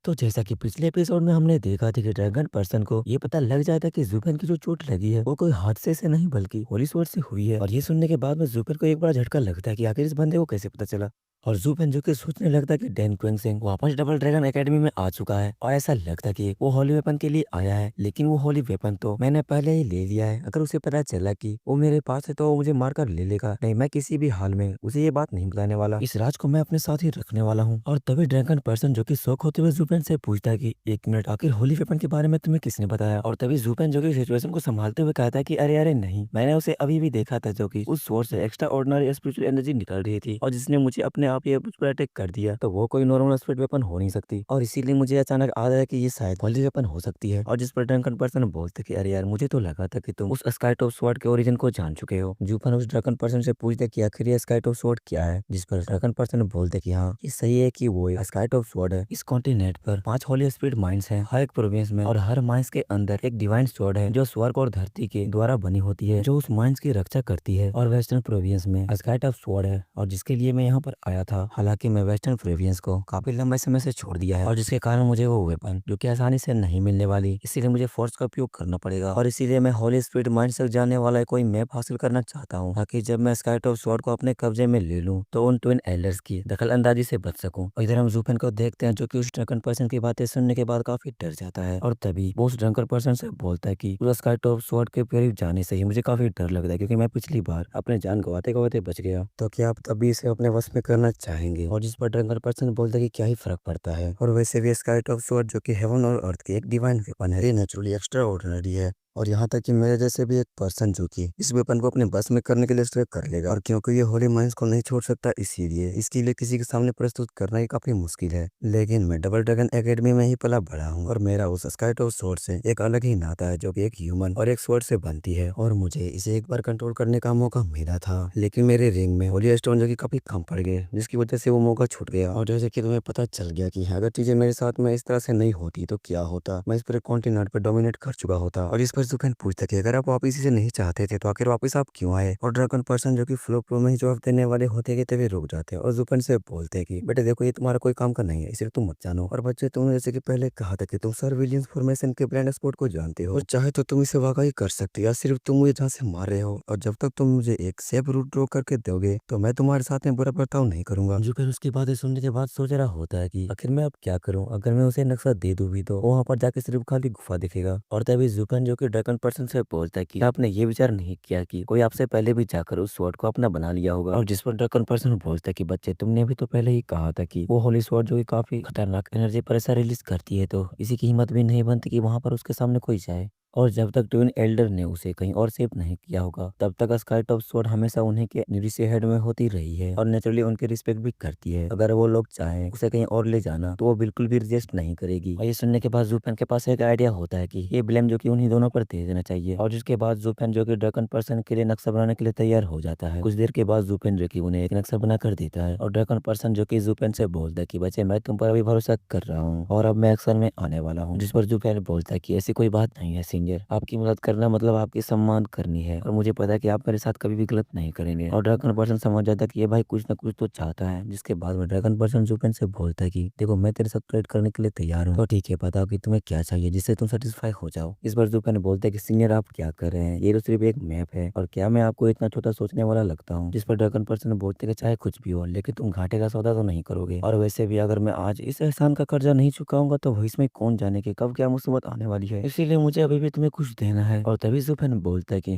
तो जैसा कि पिछले एपिसोड में हमने देखा था कि ड्रैगन पर्सन को ये पता लग जाता है कि जुबेन की जो चोट लगी है वो कोई हादसे से नहीं बल्कि होली स्वord से हुई है। और ये सुनने के बाद में जुबेन को एक बड़ा झटका लगता है कि आखिर इस बंदे को कैसे पता चला। और जुबेन जो कि सोचने लगता है कि डैन क्वेंगसेंग वापस डबल ड्रैगन एकेडमी में आ चुका है और ऐसा लगता है कि वो होली वेपन के लिए आया है, लेकिन वो होली वेपन तो मैंने पहले ही ले लिया है। अगर उसे पता चला कि वो मेरे पास है तो वो मुझे मारकर ले लेगा। नहीं, मैं किसी भी हाल में उसे ये बात नहीं बताने वाला। इस राज को मैं अपने साथ ही रखने वाला हूँ। और तभी ड्रैगन पर्सन जो कि शौक होते हुए जुबेन से पूछता है कि एक मिनट, आखिर होली वेपन के बारे में तुम्हें किसने बताया। और तभी जुबेन जो कि सिचुएशन को संभालते हुए कहता है कि अरे अरे नहीं, मैंने उसे अभी भी देखा था जो कि उस सोर्स से एक्स्ट्रा ऑर्डिनरी स्पिरिचुअल एनर्जी निकल रही थी और जिसने मुझे अपने आप ही मुझ पर अटैक कर दिया। तो वो कोई नॉर्मल स्पिरिट वेपन हो नहीं सकती और इसीलिए मुझे अचानक आ रहा है कि ये शायद होली वेपन हो सकती है। और जिस पर ड्रैगन पर्सन बोलते कि अरे यार, मुझे तो लगा था कि तुम उस स्काई टॉप स्वॉर्ड के ओरिजिन को जान चुके हो। जुबेन उस ड्रैगन पर्सन से पूछते कि आखिर ये स्काई टॉप स्वॉर्ड क्या है, जिस पर ड्रैगन पर्सन बोलते कि हाँ, ये सही है कि वो स्काई टॉप स्वॉर्ड है। इस कॉन्टिनेंट पर 5 होली स्पिरिट माइंस हैं हर एक प्रोविंस में, और हर माइंस के अंदर एक डिवाइन स्वॉर्ड है जो स्वर्ग और धरती के द्वारा बनी होती है, जो उस माइंस की रक्षा करती है। और वेस्टर्न प्रोविंस में स्काई टॉप स्वॉर्ड है और जिसके लिए मैं यहाँ पर आया था। हालांकि मैं वेस्टर्न प्रोविंस को काफी लंबे समय से छोड़ दिया है और जिसके कारण मुझे वो वेपन जो कि आसानी से नहीं मिलने वाली, इसीलिए मुझे फोर्स का उपयोग करना पड़ेगा। और इसीलिए मैं होली स्पिरिट माइंड तक जाने वाला कोई मैप हासिल करना चाहता हूँ, ताकि जब मैं स्काई टॉप स्वॉर्ड को अपने कब्जे में ले लूँ तो उन ट्विन एल्डर्स की दखल अंदाजी से बच सकूं। और इधर हम जुपेन को देखते हैं जो कि उस ड्रंकन पर्सन की बातें सुनने के बाद काफी डर जाता है। और तभी वो उस ड्रंकन पर्सन से बोलता है कि पूरा स्काई टॉप स्वॉर्ड के करीब जाने से ही मुझे काफी डर लगता है, क्योंकि मैं पिछली बार अपने जान गवाते गवाते बच गया। तो क्या आप तभी इसे अपने वश में करना चाहेंगे? और जिस पर ड्रंकन पर्सन बोलता है कि क्या ही फर्क पड़ता है, और वैसे भी स्काई टॉप स्वॉर्ड जो कि हेवन और अर्थ की एक डिवाइन वेपन है, ये नेचुरली एक्स्ट्रा ऑर्डिनरी है। और यहाँ तक कि मेरे जैसे भी एक पर्सन जो कि इस वेपन को अपने बस में करने के लिए स्ट्रक कर लेगा। और क्योंकि ये होली माइंस को नहीं छोड़ सकता, इसीलिए इसके लिए किसी के सामने प्रस्तुत करना ही काफी मुश्किल है। लेकिन मैं डबल ड्रैगन एकेडमी में ही पला बड़ा हूँ और मेरा उस स्काई टॉप स्वॉर्ड से एक अलग ही नाता है, जो कि एक ह्यूमन और एक स्वॉर्ड से बनती है। और मुझे इसे एक बार कंट्रोल करने का मौका मिला था, लेकिन मेरे रिंग में होली स्टोन जो कि काफी कम पड़ गए, जिसकी वजह से वो मौका छूट गया। और जैसे कि तुम्हें पता चल गया कि अगर चीजें मेरे साथ में इस तरह से नहीं होती तो क्या होता, मैं इस पूरे कॉन्टिनेंट पर डोमिनेट कर चुका होता। और इस पर जुकन पूछता कि अगर आप वापिस इसे नहीं चाहते थे तो आखिर वापस आप क्यों आए। और ड्रैगन पर्सन जो कि फ्लो फ्लो में ही जवाब देने वाले होते कि तभी रुक जाते हैं और जुकन से बोलते हैं कि बेटे देखो, ये तुम्हारा कोई काम का नहीं है, इसे तुम मत जानो। और बच्चे, तुमने जैसे कि पहले कहा था कि तुम सर विलियम्स फॉर्मेशन के ब्लाइंड स्पॉट को जानते हो और चाहे तो तुम इसे वाकई कर सकते हो, या सिर्फ तुम मुझे जहाँ से मार रहे हो। और जब तक तुम मुझे एक सेफ रूट ड्रॉ करके दोगे तो मैं तुम्हारे साथ में बुरा बर्ताव नहीं करूंगा। जुकन उसकी बातें सुनने के बाद सोच रहा होता है कि आखिर मैं अब क्या करूं। अगर मैं उसे नक्शा दे दूं भी तो वहां पर जाके सिर्फ खाली गुफा दिखेगा। और तभी जुकन जो कि ड्रैगन पर्सन से बोलता है कि आपने ये विचार नहीं किया कि कोई आपसे पहले भी जाकर उस स्वॉर्ड को अपना बना लिया होगा। और जिस पर ड्रैगन पर्सन बोलता है कि बच्चे, तुमने भी तो पहले ही कहा था कि वो होली स्वॉर्ड जो कि काफी खतरनाक एनर्जी प्रेशर रिलीज करती है, तो इसी की हिम्मत भी नहीं बनती कि वहां पर उसके सामने कोई जाए। और जब तक ट्विन एल्डर ने उसे कहीं और सेव नहीं किया होगा तब तक स्काई टॉप स्वॉर्ड हमेशा उन्हीं के निरीसे हेड में होती रही है और नेचुरली उनकी रिस्पेक्ट भी करती है। अगर वो लोग चाहें उसे कहीं और ले जाना तो वो बिल्कुल भी रिजेक्ट नहीं करेगी। और ये सुनने के बाद जुपेन के पास एक आइडिया होता है कि ये ब्लेम जो कि उन्हीं दोनों पर दे देना चाहिए। और जिसके बाद जुपेन जो कि ड्रैगन पर्सन के लिए नक्शा बनाने के लिए तैयार हो जाता है। कुछ देर के बाद जुपेन जो कि उन्हें एक नक्शा बना कर देता है और ड्रैगन पर्सन जो कि जुपेन से बोलता है कि बच्चे, मैं तुम पर अभी भरोसा कर रहा हूँ और अब मैं एक्शन में आने वाला हूँ। जिस पर जुपेन बोलता है कि ऐसी कोई बात नहीं है सीनियर, आपकी मदद करना मतलब आपकी सम्मान करनी है और मुझे पता है कि आप मेरे साथ कभी भी गलत नहीं करेंगे। और ड्रैगन पर्सन समझ जाता है कि ये भाई कुछ ना कुछ तो चाहता है। जिसके बाद में ड्रैगन पर्सन जुपेन से बोलता है कि देखो, मैं तेरे साथ ट्रेड करने के लिए तैयार हूँ, तो ठीक है, बताओ कि तुम्हें क्या चाहिए जिससे तुम सेटिस्फाई हो जाओ। इस पर जुपेन बोलता है कि सीनियर, आप क्या कर रहे हैं, ये तो सिर्फ एक मैप है और क्या मैं आपको इतना छोटा सोचने वाला लगता हूँ। जिस पर ड्रैगन पर्सन बोलते हैं कि चाहे कुछ भी हो, लेकिन तुम घाटे का सौदा तो नहीं करोगे। और वैसे भी अगर मैं आज इस एहसान का कर्जा नहीं चुकाऊंगा तो भविष्य में कौन जाने कि कब क्या मुसीबत आने वाली है, इसीलिए मुझे अभी भी तुम्हें कुछ देना है। और तभी जुपेन बोलता है कि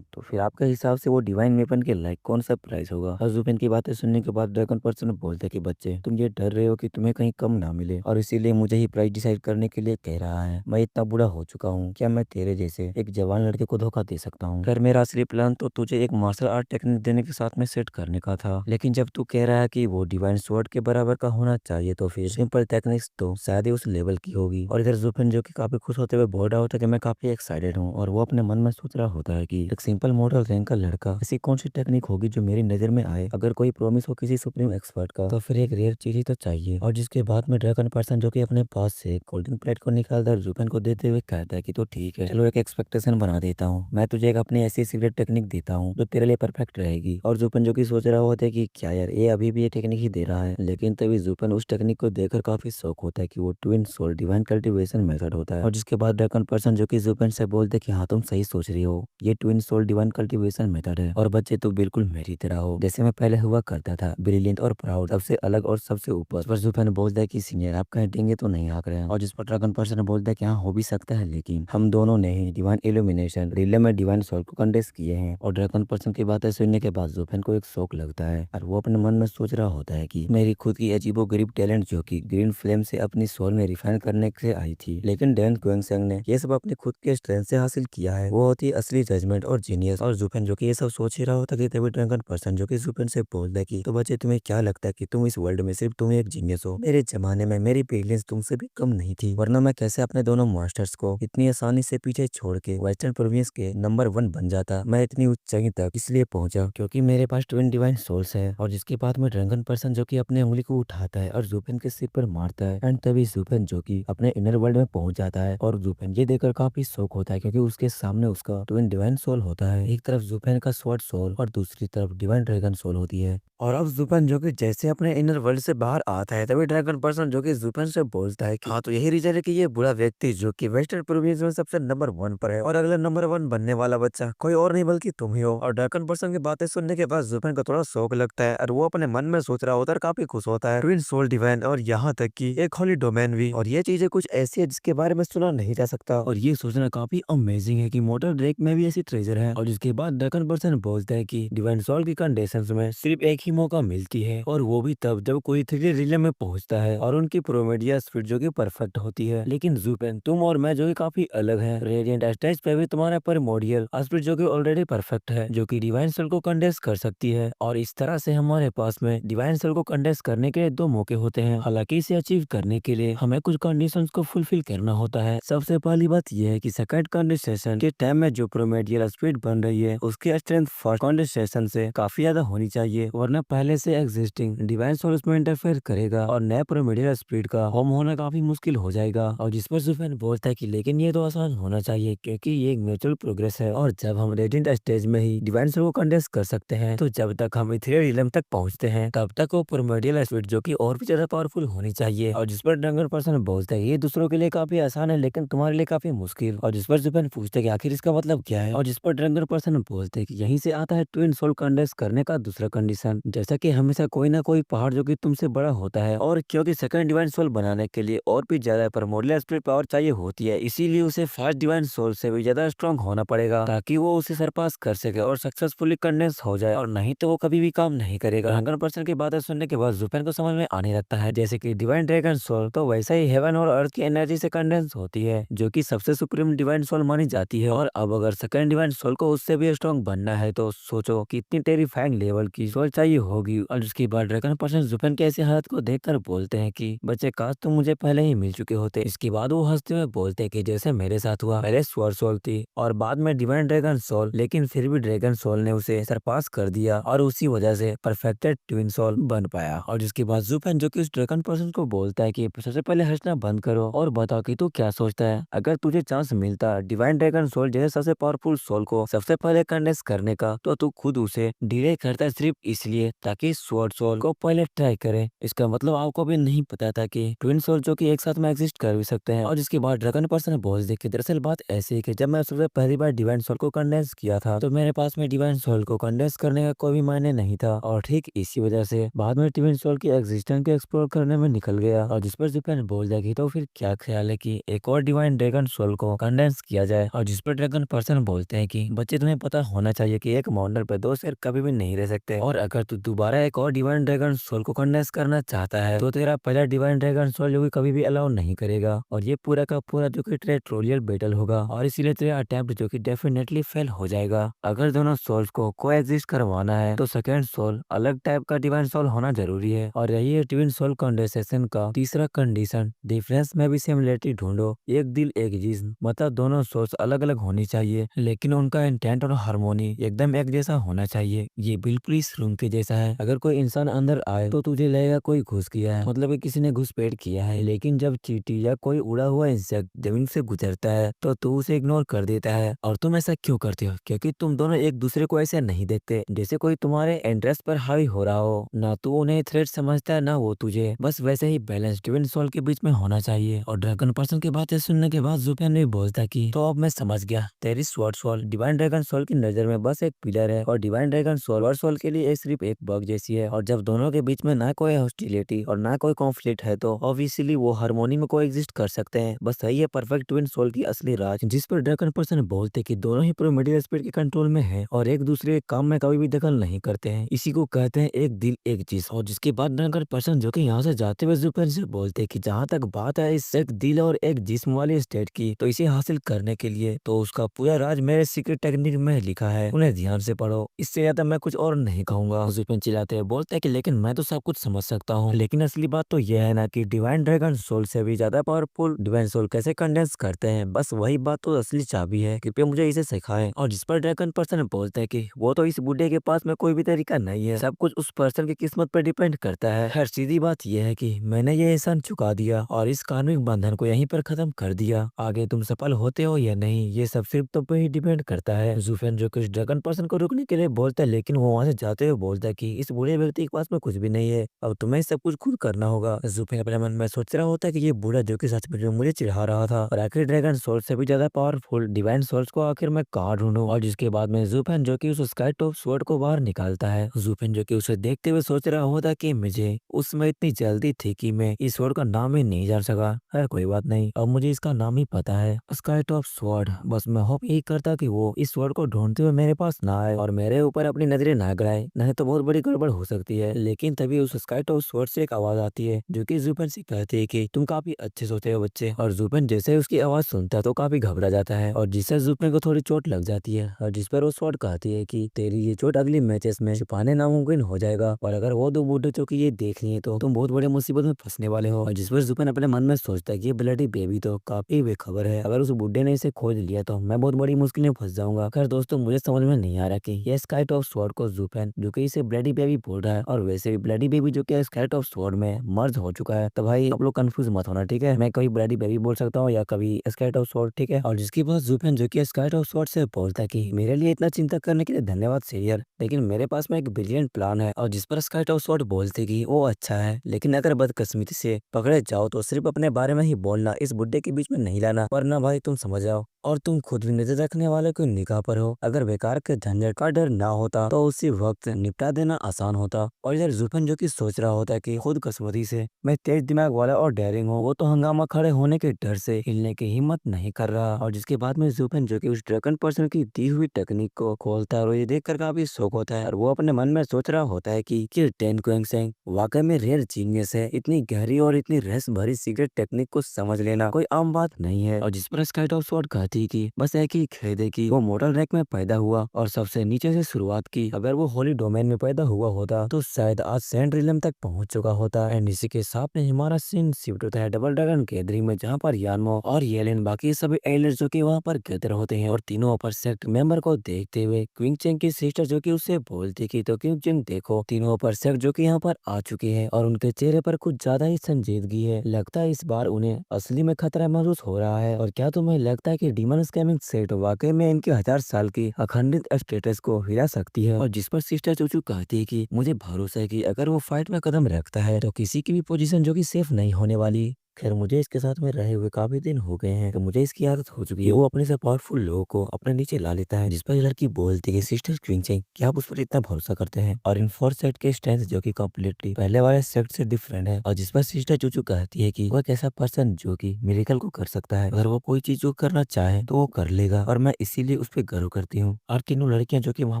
तो फिर आपके हिसाब से वो डिवाइन वेपन के लाइक कौन सा प्राइस होगा। और जुपेन की बातें सुनने के बाद ड्रैगन पर्सन बोलता है कि बच्चे, तुम ये डर रहे हो कि तुम्हें कहीं कम ना मिले और इसीलिए मुझे ही प्राइस डिसाइड करने के लिए कह रहा है। मैं इतना बुरा हो चुका हूँ, क्या मैं तेरे जैसे एक जवान लड़के को धोखा दे सकता हूँ? खैर, मेरा असली प्लान तो तुझे एक मार्शल आर्ट टेक्निक देने के साथ में सेट करने का था, लेकिन जब तू कह रहा है कि वो डिवाइन स्वॉर्ड के बराबर का होना चाहिए तो फिर सिंपल टेक्निक्स तो शायद ही उस लेवल की होगी। और इधर जुफिन जो कि काफी खुश होते हुए बोल रहा होता है कि मैं काफी काफी एक्साइटेड हूँ और वो अपने मन में सोच रहा होता है कि एक सिंपल मॉडल रैंक का लड़का ऐसी कौन सी टेक्निक होगी जो मेरी नजर में आए। अगर कोई प्रॉमिस हो किसी सुप्रीम एक्सपर्ट का तो फिर एक रेयर चीज ही तो चाहिए। और जिसके बाद में ड्रैगन पर्सन जो कि अपने पास से गोल्डन प्लेट को निकालता है जुपेन को देते हुए कहता है कि तो ठीक है, चलो एक एक्सपेक्टेशन बना देता हूँ, मैं तुझे एक अपनी ऐसी सीक्रेट टेक्निक देता हूँ जो तेरे लिए परफेक्ट रहेगी। और जुपेन जो कि सोच रहा होता है कि क्या यार ये अभी भी ये टेक्निक ही दे रहा है, लेकिन तभी जुपेन उस टेक्निक को देखकर काफी शौक होता है कि वो twin soul divine cultivation method होता है। और जिसके बाद ड्रैगन पर्सन जो कि जुपेन से बोलते हैं कि हाँ तुम सही सोच रही हो, ये twin soul divine cultivation method है और बच्चे तो बिल्कुल मेरी तरह हो जैसे मैं पहले हुआ करता था, ब्रिलियंट और प्राउड, सबसे अलग और सबसे ऊपर। इस पर जुपेन बोलता है कि सीनियर आप कहेंगे तो नहीं आंक रहे हैं। और जिस पर ड्रैगन पर्सन बोलता है कि हाँ हो भी सकता है, लेकिन हम दोनों ने ही डिवाइन इल्यूमिनेशन रिले में डिवाइन सोल को कंडेंस किए हैं। और ड्रैगन पर्सन की बातें सुनने के बाद जुपेन को एक शौक लगता है और वो अपने मन में सोच रहा होता है कि मेरी खुद की अजीबो गरीब टैलेंट जो कि ग्रीन फ्लेम से अपनी सोल में रिफाइन करने से आई थी, लेकिन डैन क्वेंगसेंग ने ये सब अपनी खुद के स्ट्रेंथ से हासिल किया है, वो होती है असली जजमेंट और जीनियस। और जुपेन जो कि ये सब सोच ही रहा होता कि तभी ड्रैगन पर्सन जो कि जुपेन से बोलता है कि तो बच्चे तुम्हें क्या लगता है कि तुम इस वर्ल्ड में सिर्फ तुम एक जीनियस हो? मेरे जमाने में मेरी ब्रिलियंस तुमसे भी कम नहीं थी, वरना मैं कैसे अपने दोनों मास्टर्स को इतनी आसानी से पीछे छोड़ के वेस्टर्न प्रोविंस के नंबर 1 बन जाता। मैं इतनी ऊंचाई तक इसलिए पहुंचा क्योंकि मेरे पास ट्विन डिवाइन सोल्स है। और जिसके बाद में ड्रैगन पर्सन जो कि अपने उंगली को उठाता है और जुपेन के सिर पर मारता है एंड तभी जुपेन जो कि अपने इनर वर्ल्ड में पहुंच जाता है। और जुपेन ये देखकर काफी शौक होता है क्योंकि उसके सामने उसका ट्विन डिवाइन सोल होता है। एक तरफ जुपेन का स्वॉर्ड सोल और दूसरी तरफ डिवाइन ड्रैगन सोल होती है। और अब जुपेन जो कि जैसे अपने इनर वर्ल्ड से बाहर आता है तभी ड्रैगन पर्सन जो कि जुपेन से बोलता है कि हाँ तो यही रीजन है कि ये बुरा व्यक्ति जो कि वेस्टर्न प्रोविंस में सबसे नंबर 1 पर है और अगला नंबर 1 बनने वाला बच्चा कोई और नहीं बल्कि तुम ही हो। और ड्रैगन पर्सन की बातें सुनने के बाद जुपेन को थोड़ा शौक लगता है और वो अपने मन में सोच रहा होता है, काफी खुश होता है। ट्विन सोल डिवाइन और यहाँ तक कि एक होली डोमेन भी, और ये चीजें कुछ ऐसी है जिसके बारे में सुना नहीं जा सकता। और ये सोचना काफी अमेजिंग है कि मोटर ड्रेक में भी ऐसी ट्रेजर है। और जिसके बाद ड्रैगन पर्सन बोलता है कि डिवाइन सोल की कंडीशंस में सिर्फ एक ही मौका मिलती है और वो भी तब जब कोई 3D रिले में पहुंचता है और उनकी प्रोमेडिया स्पीड जो कि परफेक्ट होती है। लेकिन जुपेन तुम और मैं जो कि काफी अलग है, रेडिएंट स्टेज पे भी तुम्हारा प्रिमोर्डियल स्पीड जो कि ऑलरेडी परफेक्ट है जो कि डिवाइन सोल को कंडेंस कर सकती है। और इस तरह से हमारे पास में डिवाइन सोल को कंडेंस करने के 2 मौके होते हैं। हालांकि इसे अचीव करने के लिए हमें कुछ कंडीशंस को फुलफिल करना होता है। सबसे पहली बात यह है कि सेकंड कंडेंसेशन के टाइम में जो प्रोमेडियल स्पीड बन रही है उसकी स्ट्रेंथ फर्स्ट कंडेंसेशन से काफी ज्यादा होनी चाहिए, वरना पहले से एग्जिस्टिंग डिवाइन सोल उसमें इंटरफेयर करेगा और नए प्रोमेडियल स्पीड का होम होना काफी मुश्किल हो जाएगा। और जिस पर जुफेन बोलता है कि लेकिन ये तो आसान होना चाहिए क्योंकि ये एक नेचुरल प्रोग्रेस है और जब हम रेडिएंट स्टेज में ही डिवाइन सोल को कंडेंस कर सकते हैं तो जब तक हम इथेरियल रिलम तक पहुंचते हैं तब तक वो प्रोमेडियल स्पीड जो कि और भी ज्यादा पावरफुल होनी चाहिए। और जिस पर ड्रैगन पर्सन बोलता है ये दूसरों के लिए काफी आसान है लेकिन तुम्हारे लिए काफी मुश्किल। और जिस पर जुफेन पूछते हैं कि आखिर इसका मतलब क्या है, और जिस पर ड्रैगन पर्सन बोलते हैं कि यहीं से आता है ट्विन सोल कंडेंस करने का दूसरा कंडीशन, जैसा कि हमेशा कोई ना कोई पहाड़ जो कि तुमसे बड़ा होता है और क्योंकि सेकंड डिवाइन सोल बनाने के लिए और भी ज्यादा प्रिमोर्डियल स्पीड पावर चाहिए होती है, इसीलिए उसे फर्स्ट डिवाइन सोल से भी ज्यादा स्ट्रांग होना पड़ेगा ताकि वो उसे सरपास कर सके और सक्सेसफुली कंडेंस हो जाए, और नहीं तो वो कभी भी काम नहीं करेगा। ड्रैगन पर्सन की बातें सुनने के बाद जुपेन को समझ में आने लगता है जैसे कि डिवाइन ड्रैगन सोल तो वैसा ही हेवन और अर्थ की एनर्जी से कंडेंस होती है जो कि सबसे सुप्रीम डिवाइन सोल मानी जाती है। और अब अगर सेकंड डिवाइन सोल को उससे भी स्ट्रांग बनना है तो सोचो कितनी टेरिफाइंग लेवल की सोल चाहिए होगी। और उसके बाद ड्रैगन पर्सन जुपेन की ऐसी हालत को देखकर बोलते हैं कि बच्चे काश तुम मुझे पहले ही मिल चुके होते। इसके बाद वो हंसते हुए बोलते हैं कि जैसे मेरे साथ हुआ, पहले स्वर सोल थी और बाद में डिवाइन ड्रैगन सोल, लेकिन फिर भी ड्रैगन सोल ने उसे सरपास कर दिया और उसी वजह से परफेक्टेड ट्विन सोल बन पाया। और जिसके बाद जुपेन जो कि उस ड्रैगन पर्सन को बोलता है कि सबसे पहले हंसना बंद करो और बताओ कि तू क्या सोचता है, अगर तुझे चांस मिलता डिवाइन ड्रैगन सोल जैसे सबसे पावरफुल सोल को सबसे पहले कंडेंस करने का तो तू खुद उसे डिले करता सिर्फ इसलिए ताकि स्वॉर्ड सोल को पहले ट्राई करे। इसका मतलब आपको भी नहीं पता था कि ट्विन सोल जो कि एक साथ में एग्जिस्ट कर भी सकते हैं। और इसके बाद ड्रैगन पर्सन बोल दे कि दरअसल बात ऐसी है कि जब मैं सबसे पहली बार डिवाइन सोल को कंडेंस किया था तो मेरे पास में डिवाइन सोल को कंडेंस करने का कोई भी मायने नहीं था, और ठीक इसी वजह से बाद में ट्विन सोल की एग्जिस्टेंस को एक्सप्लोर करने में निकल गया। और जिस पर जुपेन बोल दिया कि तो फिर क्या ख्याल है कि एक और डिवाइन ड्रैगन सोल को कंडेंस किया जाए। और जिस पर ड्रैगन पर्सन बोलते हैं कि बच्चे तुम्हें पता होना चाहिए कि एक माउंटेन पर 2 शेर कभी भी नहीं रह सकते, और अगर तू दोबारा एक और डिवाइन ड्रैगन सोल को कंडेंस करना चाहता है तो तेरा पहला डिवाइन ड्रैगन सोल जो कि कभी भी अलाउ नहीं करेगा, और ये पूरा का पूरा जो कि टेरिटोरियल बैटल होगा और इसीलिए तेरा अटेम्प्ट जो कि डेफिनेटली फेल हो जाएगा। अगर दोनों सोल्स को कोएग्जिस्ट करवाना है तो सेकंड सोल अलग टाइप का डिवाइन सोल होना जरूरी है। और यही है ट्विन सोल कंडेंसेशन का तीसरा कंडीशन, डिफरेंस में भी सिमिलरिटी ढूंढो, एक दिल एक जिस्म मतलब दोनों सोर्स अलग अलग होनी चाहिए, लेकिन उनका इंटेंट और हार्मोनी एकदम एक जैसा होना चाहिए। ये बिल्कुल इस रूम के जैसा है। अगर कोई इंसान अंदर आए तो तुझे लगेगा कोई घुस गया है, मतलब कि किसी ने घुसपैठ किया है। लेकिन जब चींटी या कोई उड़ा हुआ इंसेक्ट जमीन से गुजरता है तो तू उसे इग्नोर कर देता है। और तुम ऐसा क्यों करते हो? क्योंकि तुम दोनों एक दूसरे को ऐसे नहीं देखते जैसे कोई तुम्हारे इंटरेस्ट पर हावी हो रहा हो। ना तू उन्हें थ्रेट समझता है, ना वो तुझे। बस वैसे ही बैलेंस ट्विन सोल के बीच में होना चाहिए। और ड्रैगन पर्सन की बातें सुनने के बाद जुपियन ने बोलता कि तो अब मैं समझ गया, तेरी sword soul divine dragon soul की नजर में बस एक पिलर है, और डिवाइन ड्रैगन सोल और सोल के लिए सिर्फ एक बग जैसी है। और जब दोनों के बीच में ना कोई हॉस्टिलिटी और ना कोई कॉन्फ्लिक्ट है तो ऑब्वियसली वो हार्मोनी में को एग्जिस्ट कर सकते हैं। बस यही है परफेक्ट ट्विन सोल की असली राज, जिस पर ड्रैगन पर्सन बोलते कि दोनों ही पूरे मिडिल स्पीड के कंट्रोल में है और एक दूसरे के काम में कभी भी दखल नहीं करते हैं। इसी को कहते हैं एक दिल एक चीज। और जिसके बाद ड्रैगन पर्सन जो कि यहाँ से जाते हुए जुपियन से बोलते कि जहाँ तक बात है इस एक दिल और एक जिस्म वाली स्टेट की, तो इसे हासिल करने के लिए तो उसका पूरा राज मेरे सीक्रेट टेक्निक में लिखा है, उन्हें ध्यान से पढ़ो। इससे ज्यादा मैं कुछ और नहीं कहूंगा। जुपियन चिल्लाते हुए बोलता है कि लेकिन मैं तो सब कुछ समझ सकता हूँ, लेकिन असली बात तो यह है ना कि डिवाइन ड्रैगन सोल से भी ज्यादा पावरफुल डिवाइन सोल कैसे कंडेंस करते हैं। बस वही बात तो असली चाबी है, कृपया मुझे इसे सिखाएं। और जिस पर ड्रैगन पर्सन बोलता है कि वो तो इस बूढ़े के पास में कोई भी तरीका नहीं है, सब कुछ उस पर्सन की किस्मत पर डिपेंड करता है। हर सीधी बात यह है कि मैंने ये एहसान चुका दिया और इस कार्मिक बंधन को यहीं पर खत्म कर दिया। आगे तुम सफल होते हो या नहीं ये सब सिर्फ तुम पे ही डिपेंड करता है। जुफेन जो कुछ ड्रैगन पर्सन को रुकने के लिए बोलता है, लेकिन वो वहां से जाते हुए बोलता है कि इस बूढ़े व्यक्ति के पास में कुछ भी नहीं है, अब तुम्हें सब कुछ खुद करना होगा। जुफेन अपने मन में सोच रहा होता है कि ये बूढ़ा जो कि सच में जो मुझे चिढ़ा रहा था, और आखिर ड्रैगन सोल से भी ज्यादा पावरफुल डिवाइन सोल्स को आखिर मैं कहाँ ढूंढूं। और जिसके बाद में जुफेन जो कि उस स्काई टॉप स्वॉर्ड को बाहर निकालता है। जुफेन जो कि उसे देखते हुए सोच रहा होता कि मुझे उसमें इतनी जल्दी थी कि मैं इस स्वॉर्ड का नाम ही नहीं जान सका। है कोई बात नहीं, अब मुझे इसका नाम ही पता है, स्काई टॉप स्वॉर्ड। बस मैं होप यही करता कि वो इस स्वॉर्ड को ढूंढते हुए मेरे पास ना आए और मेरे ऊपर अपनी नजरें ना गड़ाए, नहीं तो बहुत बड़ी गड़बड़ हो सकती है। लेकिन तभी उस स्काई टॉप स्वॉर्ड से एक आवाज आती है जो कि जुपेन से कहती है कि तुम काफी अच्छे सोते हो बच्चे। और जुपेन जैसे ही उसकी आवाज सुनता है तो काफी घबरा जाता है, और जिससे जुपेन को थोड़ी चोट लग जाती है। और जिस पर वो स्वॉर्ड कहती है कि तेरी ये चोट अगली मैचेस में छुपाने नामुमकिन हो जाएगा, और अगर वो दो बूढ़े चौकी ये देख लिए तो तुम बहुत बड़ी मुसीबत में फंसने वाले हो। और जिस पर जुपेन अपने मन में सोचता है कि ये ब्लडी बेबी तो काफी बेखबर है, अगर उस बुड्ढे ने इसे खोज लिया तो मैं बहुत बड़ी मुश्किल में फंस जाऊंगा। खैर दोस्तों, मुझे समझ में नहीं आ रहा कि ये स्काई ऑफ स्वॉर्ड को जुपेन जो कि इसे ब्लडी बेबी बोल रहा है, और वैसे भी ब्लडी बेबी जो कि स्काई ऑफ स्वॉर्ड में मर्ज हो चुका है। तो भाई आप लोग कंफ्यूज मत होना, ठीक है? मैं कभी ब्लडी बेबी बोल सकता हूँ या कभी स्काई ऑफ स्वॉर्ड, ठीक है? और जिसके बाद जुपेन जो कि स्काई ऑफ स्वॉर्ड से बोलता है कि मेरे लिए इतना चिंता करने के लिए धन्यवाद सीनियर, लेकिन मेरे पास में एक ब्रिलियंट प्लान है। और जिस पर स्काई ऑफ स्वॉर्ड बोलते कि वो अच्छा है, लेकिन अगर बदकिस्मती से पकड़े जाओ तो सिर्फ अपने बारे में ही बोलना, इस बुड्ढे के बीच में नहीं लाना, वरना भाई तुम समझ जाओ। और तुम खुद भी नजर रखने वाले कोई निगाह पर हो, अगर बेकार के झंझट का डर ना होता तो उसी वक्त निपटा देना आसान होता। और इधर जुफन जो कि सोच रहा होता है कि खुद किस्मती से मैं तेज दिमाग वाला और डेयरिंग हूँ, वो तो हंगामा खड़े होने के डर से हिलने की हिम्मत नहीं कर रहा। और जिसके बाद में जुफन जो कि उस ड्रैगन पर्सन की दी हुई टेक्निक को खोलता है, और ये देख कर काफी शौक होता है, और वो अपने मन में सोच रहा होता है कि टेन क्वेंगसेंग वाकई में रेयर जीनियस है, इतनी गहरी और इतनी रहस्य भरी सीक्रेट टेक्निक को समझ लेना कोई आम बात नहीं है। और जिस पर स्काई ऑफ स्वॉर्ड कहती कि बस एक ही खेद है कि वो मोटल रैक में पैदा हुआ और सबसे नीचे से शुरुआत की, अगर वो होली डोमेन में पैदा हुआ होता तो शायद आज सेंट रिलम तक पहुंच चुका होता। एंड इसी के साथ में हमारा सीन शिफ्ट होता है डबल ड्रैगन गैदरिंग में, जहाँ पर यानमो और येलिन बाकी सभी एलियंस जो कि वहाँ पर गैदर होते हैं, और तीनों अपर सेक्ट मेंबर को देखते हुए क्विंग चेंग की सिस्टर जो कि उससे बोलती कि तो क्विंग चेंग देखो, तीनों अपर सेक्ट जो कि यहाँ पर आ चुके हैं और उनके चेहरे पर कुछ ज्यादा ही संजीदगी है, लगता है इस बार उन्हें असली में खतरा महसूस हो रहा है। और क्या तुम्हें लगता है कि डीमन स्कैमिंग सेट वाकई में इनके 1000 साल की अखंडित स्टेटस को हिला सकती है? और जिस पर सिस्टर चूचू कहती है कि मुझे भरोसा है कि अगर वो फाइट में कदम रखता है तो किसी की भी पोजीशन जो कि सेफ नहीं होने वाली। खैर मुझे इसके साथ में रहे हुए काफी दिन हो गए हैं, तो मुझे इसकी आदत हो चुकी है, वो अपने से पावरफुल लोगों को अपने नीचे ला लेता है। जिस पर ये लड़की बोलती है सिस्टर क्विंचिंग, क्या आप उस पर इतना भरोसा करते हैं? और इन फोर सेट के स्ट्रेंथ जो कि कम्प्लीटली पहले वाले सेट से डिफरेंट है। और जिस पर सिस्टर चूचू कहती है कि वो एक ऐसा पर्सन जो कि मिरेकल को कर सकता है, अगर वो कोई चीज जो करना चाहे तो वो कर लेगा, और मैं इसीलिए उस पर गर्व करती हूँ। और तीनों लड़कियां जो कि वहाँ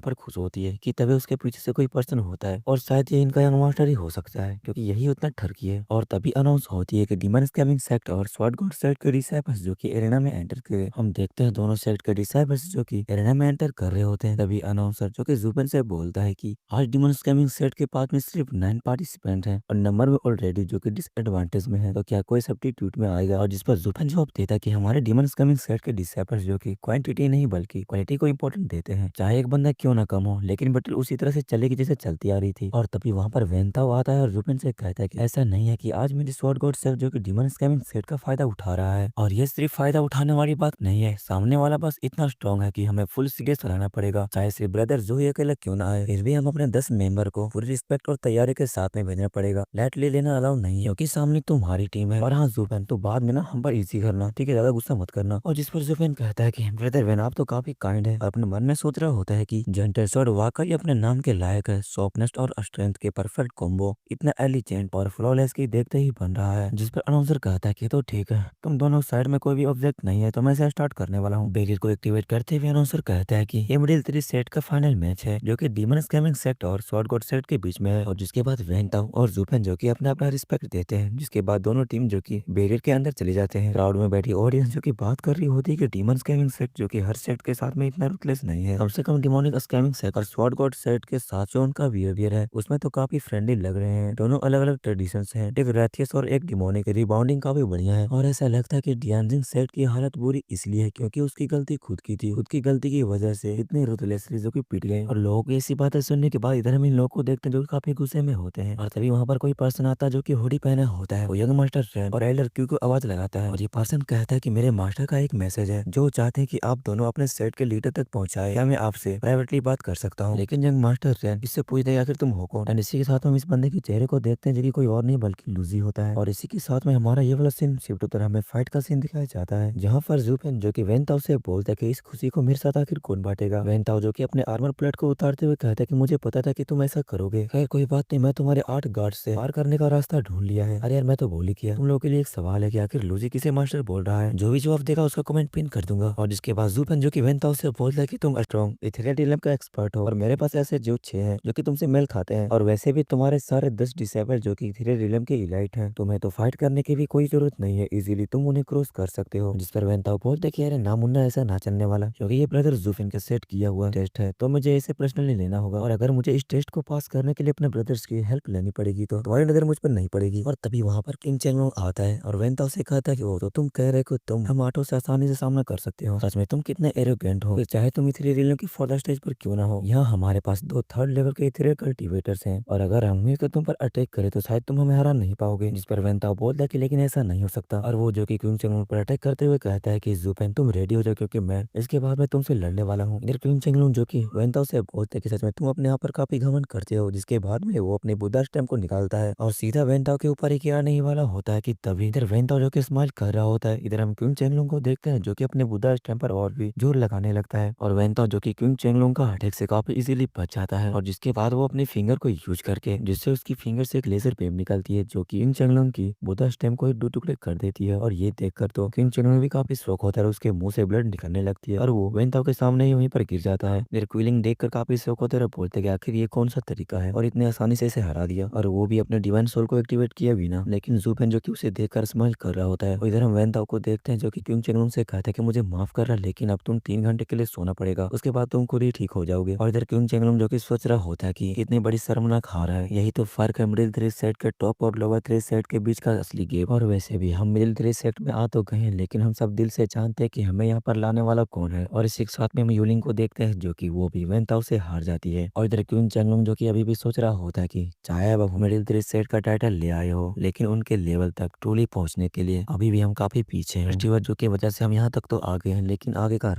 पर खुश होती है कि तभी उसके पीछे से कोई पर्सन होता है, और शायद ये इनका यंग मास्टर ही हो सकता है क्योंकि यही उतना ठरकी है। और तभी अनाउंस होती है कि डीमन स्कैमिंग सेक्ट और स्वॉर्ड गॉड सेक्ट के डिसाइपल्स जो कि एरेना में एंटर किए। हम देखते हैं दोनों सेक्ट के डिसाइपल्स जो कि एरेना में एंटर कर रहे होते हैं, तभी अनाउंसर जो कि जुबेन से बोलता है कि आज डिमन स्कैमिंग सेक्ट के पास में सिर्फ 9 पार्टिसिपेंट हैं और नंबर में ऑलरेडी जो कि डिसएडवांटेज में है, तो क्या कोई सब्स्टिट्यूट में आएगा। और जिस पर जुबेन जवाब देता है कि हमारे डिमन स्कैमिंग सेक्ट के डिसाइपल्स जो कि क्वांटिटी नहीं बल्कि क्वालिटी को इंपॉर्टेंट देते हैं, चाहे एक बंदा क्यों ना कम हो, लेकिन बैटल उसी तरह से चलेगी जैसे चलती आ रही थी। और तभी वहां पर वेंताओ आता है और जुबेन से कहता है कि ऐसा नहीं है कि आज मेरी स्वॉर्ड गॉड सेक्ट जो कि डिमन स्कैमिंग सेक्ट का फायदा उठा रहा है, और ये सिर्फ फायदा उठाने वाली बात नहीं है, सामने वाला बस इतना स्ट्रांग है कि हमें फुल सीरियस रहना पड़ेगा, चाहे सिर्फ ब्रदर जो ही अकेला क्यों ना आए, फिर भी हम अपने 10 मेंबर को पूरी रिस्पेक्ट और तैयारी के साथ में भेजना पड़ेगा। लेट ले लेना अलाउ नहीं है क्योंकि सामने तुम्हारी टीम है। और हाँ जुबेन, तो बाद में ना हम पर इजी करना, ठीक है, ज्यादा गुस्सा मत करना। और जिस पर जुबेन कहता है कि ब्रदर वेन आप तो काफी काइंड है, और अपने मन में सोच रहा होता है कि जेंटल स्वॉर्ड वाकई अपने नाम के लायक है, सॉफ्टनेस और स्ट्रेंथ के परफेक्ट कॉम्बो इतना एलिजेंट और फ्लॉलेस की देखते ही बन रहा है। जिस पर अनाउंसर कहता है कि तो ठीक है, तुम दोनों साइड में कोई भी ऑब्जेक्ट नहीं है तो मैं इसे स्टार्ट करने वाला हूँ। बैरियर को एक्टिवेट करते हुए अनाउंसर कहता है कि ये मिडिल 3 सेट का फाइनल मैच है जो कि डीमन स्कैमिंग सेक्ट और स्वॉर्ड गॉड सेक्ट के बीच में है। और जिसके बाद वेंटाओ और जुपेन जो कि अपना अपना रिस्पेक्ट देते हैं, जिसके बाद दोनों टीम जो कि बैरियर के अंदर चले जाते हैं। क्राउड में बैठी ऑडियंस जो कि बात कर रही होती है कि डीमन स्कैमिंग सेक्ट जो कि हर सेक्ट के साथ में इतना रुथलेस नहीं है, कम से कम डिमोनिक स्कैमिंग सेक्ट और स्वॉर्ड गॉड सेक्ट के साथ जो उनका बिहेवियर है उसमें तो काफी फ्रेंडली लग रहे हैं। दोनों अलग अलग ट्रेडिशंस हैं, एक रैथियस और एक डिमोनिक। रिबाउंडिंग काफी बढ़िया है और ऐसा लगता है कि डियानजिंग सेट की हालत बुरी इसलिए है क्योंकि उसकी गलती खुद की थी, खुद की गलती की वजह से इतने रुथलेसली जो कि पिट गए। और लोगों की ऐसी बातें सुनने के बाद इधर हम इन लोगों को देखते हैं जो कि काफी गुस्से में होते हैं। और तभी वहां पर कोई पर्सन आता है जो कि हुडी पहना होता है, वो यंग मास्टर फ्रेंड और एल्डर क्यू को आवाज लगाता है। और ये पर्सन कहता है कि मेरे मास्टर का एक मैसेज है जो चाहते हैं कि आप दोनों अपने सेट के लीडर तक पहुंचाए, क्या मैं आपसे प्राइवेटली बात कर सकता हूँ। लेकिन यंग मास्टर फ्रेंड इससे पूछते हैं आखिर तुम हो कौन। एंड इसी के साथ हम इस बंदे के चेहरे को देखते हैं जो कि कोई और नहीं बल्कि लूजी होता है। और इसी के साथ में हमारा ये वाला सीन शिफ्ट होता है, हमें फाइट का सीन दिखाया जाता है जहाँ पर जुपेन जो कि वेंताओ से बोलता है कि इस खुशी को मेरे साथ आखिर कौन बांटेगा। वेंताओ जो कि अपने आर्मर प्लेट को उतारते हुए कहता है कि मुझे पता था कि तुम ऐसा करोगे, खैर कोई बात नहीं, मैं तुम्हारे 8 गार्ड से पार करने का रास्ता ढूंढ लिया है। अरे यार मैं तो बोल ही किया। तुम लोगों के लिए एक सवाल है कि आखिर लूजी किसे मास्टर बोल रहा है, जो भी जवाब देगा उसका कमेंट पिन कर दूंगा। और जिसके बाद जुपेन जो कि वेंताओ से बोलता है कि तुम स्ट्रॉन्ग इथेरियल रिलम का एक्सपर्ट हो और मेरे पास ऐसे जो 6 हैं जो कि तुमसे मेल खाते हैं, और वैसे भी तुम्हारे सारे 10 डिसेबल जो कि इथेरियल रिलम के इलाइट हैं, तुम्हें तो फाइट करने की भी कोई जरूरत नहीं है, इजीली तुम उन्हें क्रॉस कर सकते हो। जिस पर वेंताओ बोलते कि अरे ना मुन्ना ऐसा ना चलने वाला, क्योंकि ये ब्रदर जुफिन का सेट किया हुआ टेस्ट है तो मुझे इसे पर्सनली लेना होगा, और अगर मुझे इस टेस्ट को पास करने के लिए अपने ब्रदर्स की हेल्प लेनी पड़ेगी तो तुम्हारी नजर मुझ पर नहीं पड़ेगी। और तभी वहां पर किंग चेंगलोंग आता है और वेंताओ से कहता है कि वो तो तुम कह रहे हो तुम हम आटो से आसानी से सामना कर सकते हो, सच में तुम कितने एरोगेंट हो, फिर चाहे तुम इथेरियल रिलम की फर्दर स्टेज पर क्यों ना हो, यहाँ हमारे पास 2 थर्ड लेवल के इथेरियल कल्टीवेटर्स हैं, और अगर हम मिलकर तुम पर अटैक करें तो शायद तुम हमें हरा नहीं पाओगे। जिस पर वेंताओ बोलता है कि लेकिन ऐसा नहीं हो सकता, और वो जो कि किंग चेंगलोंग पर अटैक करते हुए कहता है कि जुपेन तुम रेडी हो जाओ क्योंकि मैं इसके बाद में तुमसे लड़ने वाला हूँ। इधर किंग चेंगलोंग जो कि वेंताओ से बोलते हैं कि सच में तुम अपने आप पर काफी घमंड करते हो, जिसके बाद में वो अपने बुद्धा स्टैम्प को निकालता है और सीधा वेंताओ के ऊपर ही किया नहीं वाला होता है कि तभी इधर वेंताओ जो कि स्माइल कर रहा होता है। इधर हम किंग चेंगलोंग को देखते हैं जो कि अपने बुद्धा स्टैम्प पर और भी जोर लगाने लगता है, और वेंताओ जो कि किंग चेंगलोंग का अटैक से काफी इजीली बच जाता है। और जिसके बाद वो अपने फिंगर को यूज करके, जिससे उसकी फिंगर से एक लेजर बीम निकलती है जो कि किंग चेंगलोंग की बुद्धा स्टैम्प को 2 टुकड़े कर देती है। और ये देखकर तो किंग चेंगलोंग भी काफी शौक होता है, उसके मुंह से ब्लड निकलने लगती है और वो वेंताओ के सामने ही वहीं पर गिर जाता है। फिर क्विलिंग देखकर काफी शौक होते और बोलते कि आखिर ये कौन सा तरीका है और इतने आसानी से इसे हरा दिया, और वो भी अपने डिवाइन सोल को एक्टिवेट किया बिना। लेकिन जुपेन जो कि उसे देखकर स्माइल कर रहा होता है। और इधर हम वेंताओ को देखते हैं जो कि किंग चेंगलोंग से कहता है कि मुझे माफ कर रहा, लेकिन अब तुम 3 घंटे के लिए सोना पड़ेगा, उसके बाद तुम खुद ही ठीक हो जाओगे। और इधर किंग चेंगलोंग जो कि सोच रहा होता है कि इतनी बड़ी शर्मनाक हार है, यही तो फर्क है मिडिल 3 सेट के टॉप और लोअर 3 सेट के बीच का असली गेम। और वैसे भी हम मिडिल 3 सेट में आ तो गए हैं, लेकिन हम सब दिल से जानते हैं कि हमें यहाँ पर लाने वाला कौन है। और इसी के साथ में हम यूलिंग को देखते हैं जो कि वो भी वेंताओ से हार जाती है। और इधर किंग चेंगलोंग जो कि अभी भी सोच रहा होता है कि चाहे अब हम मिडिल 3 सेट का टाइटल ले आए हो, लेकिन उनके लेवल तक ट्रूली पहुंचने के लिए अभी भी हम काफी पीछे हैं। फेस्टिवल जो की वजह से हम यहाँ तक तो आ गए हैं, लेकिन आगे का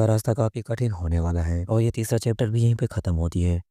रास्ता काफी कठिन होने वाला है। और ये तीसरा चैप्टर भी यहीं पे खत्म होती है।